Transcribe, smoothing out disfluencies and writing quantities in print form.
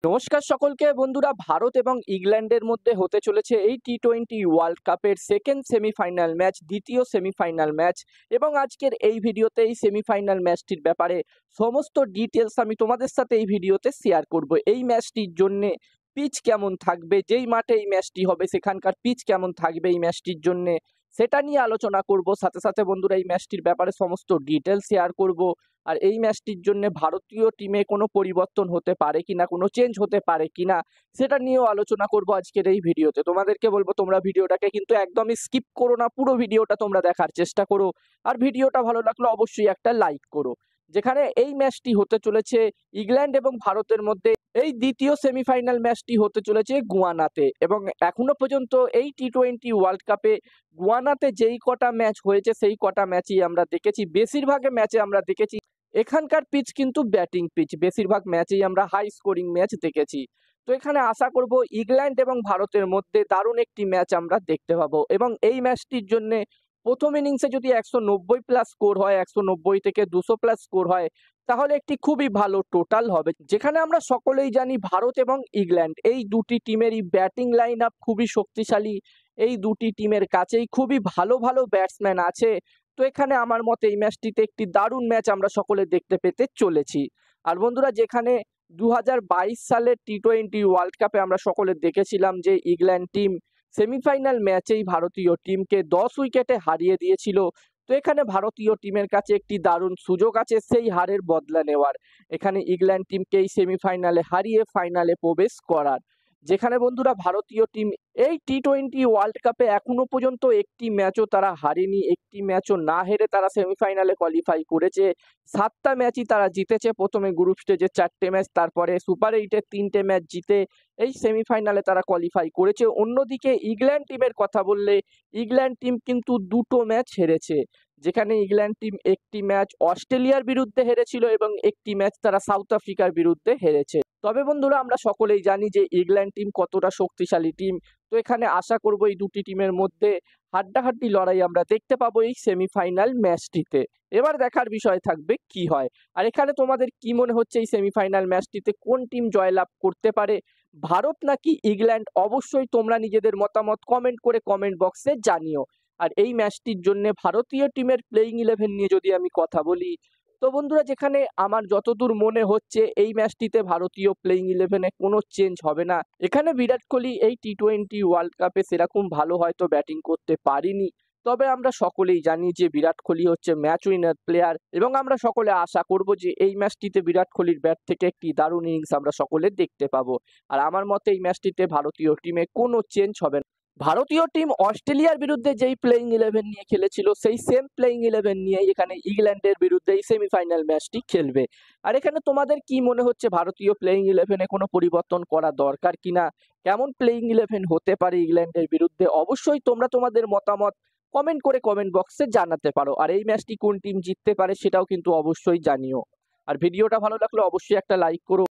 নমস্কার সকলকে বন্ধুরা। ভারত এবং ইংল্যান্ডের মধ্যে হতে চলেছে এই টি-20 ওয়ার্ল্ড কাপের সেকেন্ড সেমিফাইনাল ম্যাচ, দ্বিতীয় সেমিফাইনাল ম্যাচ। এবং আজকের এই ভিডিওতে এই সেমিফাইনাল ম্যাচটির ব্যাপারে সমস্ত ডিটেলস আমি তোমাদের সাথে এই ভিডিওতে শেয়ার করব। এই ম্যাচটির জন্য পিচ কেমন থাকবে, যেই মাঠে এই ম্যাচটি হবে সেখানকার পিচ কেমন থাকবে এই ম্যাচটির জন্য, সেটা নিয়ে আলোচনা করব। সাথে সাথে বন্ধুরা এই ম্যাচটির ব্যাপারে সমস্ত ডিটেলস শেয়ার করব। আর এই ম্যাচটির জন্য ভারতীয় টিমে কোনো পরিবর্তন হতে পারে কিনা, কোনো চেঞ্জ হতে পারে কিনা, সেটা নিয়েও আলোচনা করব আজকের এই ভিডিওতে। তোমাদেরকে বলবো তোমরা ভিডিওটাকে কিন্তু একদমই স্কিপ করো না, পুরো ভিডিওটা তোমরা দেখার চেষ্টা করো। আর ভিডিওটা ভালো লাগলে অবশ্যই একটা লাইক করো। যেখানে এই ম্যাচটি হতে চলেছে ইংল্যান্ড এবং ভারতের মধ্যে, এই দ্বিতীয় সেমিফাইনাল ম্যাচটি হতে চলেছে গুয়ানাতে। এবং এখনো পর্যন্ত এই টি-20 ওয়ার্ল্ড কাপে গুয়ানাতে যেই কটা ম্যাচ হয়েছে সেই কটা ম্যাচই আমরা দেখেছি, বেশিরভাগ ম্যাচে আমরা দেখেছি এখানকার পিচ কিন্তু ব্যাটিং পিচ। বেশিরভাগ ম্যাচেই আমরা হাই স্কোরিং ম্যাচ দেখেছি। তো এখানে আশা করব ইংল্যান্ড এবং ভারতের মধ্যে দারুণ একটি ম্যাচ আমরা দেখতে পাবো। এবং এই ম্যাচটির জন্য প্রথম ইনিংসে যদি 190+ স্কোর হয়, 190 থেকে 200+ স্কোর হয়, তাহলে একটি খুবই ভালো টোটাল হবে। যেখানে আমরা সকলেই জানি ভারত এবং ইংল্যান্ড এই দুটি টিমেরই ব্যাটিং লাইন আপ খুবই শক্তিশালী। এই দুটি টিমের কাছেই খুবই ভালো ভালো ব্যাটসম্যান আছে। তো এখানে আমার মতে এই ম্যাচটিতে একটি দারুণ ম্যাচ আমরা সকলে দেখতে পেতে চলেছি। আর বন্ধুরা, যেখানে 2022 সালের টি-20 ওয়ার্ল্ড কাপে আমরা সকলে দেখেছিলাম যে ইংল্যান্ড টিম সেমিফাইনাল ম্যাচেই ভারতীয় টিমকে 10 উইকেটে হারিয়ে দিয়েছিল। তো এখানে ভারতীয় টিমের কাছে একটি দারুণ সুযোগ আছে সেই হারের বদলা নেওয়ার, এখানে ইংল্যান্ড টিমকে এই সেমিফাইনালে হারিয়ে ফাইনালে প্রবেশ করার। যেখানে বন্ধুরা ভারতীয় টিম এই টি-20 ওয়ার্ল্ড কাপে এখনো পর্যন্ত একটি ম্যাচও তারা হারেনি, একটি ম্যাচও না হেরে তারা সেমিফাইনালে কোয়ালিফাই করেছে। 7টা ম্যাচই তারা জিতেছে, প্রথমে গ্রুপ স্টেজে 4টে ম্যাচ, তারপরে সুপার 8-এর 3টে ম্যাচ জিতে এই সেমিফাইনালে তারা কোয়ালিফাই করেছে। অন্যদিকে ইংল্যান্ড টিমের কথা বললে ইংল্যান্ড টিম কিন্তু 2টো ম্যাচ হেরেছে। যেখানে ইংল্যান্ড টিম একটি ম্যাচ অস্ট্রেলিয়ার বিরুদ্ধে হেরেছিল এবং একটি ম্যাচ তারা সাউথ আফ্রিকার বিরুদ্ধে হেরেছে। তবে বন্ধুরা আমরা সকলেই জানি যে ইংল্যান্ড টিম কতটা শক্তিশালী টিম। তো এখানে আশা করব এই দুটি টিমের মধ্যে হাড্ডাহাড্ডি লড়াই আমরা দেখতে পাবো এই সেমিফাইনাল ম্যাচটিতে। এবার দেখার বিষয় থাকবে কি হয়। আর এখানে তোমাদের কি মনে হচ্ছে এই সেমিফাইনাল ম্যাচটিতে কোন টিম জয়লাভ করতে পারে, ভারত নাকি ইংল্যান্ড? অবশ্যই তোমরা নিজেদের মতামত কমেন্ট করে কমেন্ট বক্সে জানিও। আর এই ম্যাচটির জন্য ভারতীয় টিমের প্লেইং 11 নিয়ে যদি আমি কথা বলি, তো বন্ধুরা যেখানে আমার যতদূর মনে হচ্ছে এই ম্যাচটিতে ভারতীয় প্লেইং 11-এ কোনো চেঞ্জ হবে না। এখানে বিরাট কোহলি এই টি-20 ওয়ার্ল্ড কাপে সেরকম ভালো হয়তো ব্যাটিং করতে পারিনি, তবে আমরা সকলেই জানি যে বিরাট কোহলি হচ্ছে ম্যাচ উইনার প্লেয়ার। এবং আমরা সকলে আশা করব যে এই ম্যাচটিতে বিরাট কোহলির ব্যাট থেকে একটি দারুণ ইনিংস আমরা সকলে দেখতে পাবো। আর আমার মতে এই ম্যাচটিতে ভারতীয় টিমে কোনো চেঞ্জ হবে না। ভারতীয় টিম অস্ট্রেলিয়ার বিরুদ্ধে যেই প্লেইং 11 নিয়ে খেলেছিল সেই সেম প্লেইং 11 নিয়ে এখানে ইংল্যান্ডের বিরুদ্ধে এই সেমিফাইনাল ম্যাচটি খেলবে। আর এখানে তোমাদের কি মনে হচ্ছে ভারতীয় প্লেইং 11-এ কোনো পরিবর্তন করা দরকার কিনা, কেমন প্লেইং 11 হতে পারে ইংল্যান্ডের বিরুদ্ধে? অবশ্যই তোমরা তোমাদের মতামত কমেন্ট করে কমেন্ট বক্সে জানাতে পারো। আর এই ম্যাচটি কোন টিম জিততে পারে সেটাও কিন্তু অবশ্যই জানিও। আর ভিডিওটা ভালো লাগলে অবশ্যই একটা লাইক করো।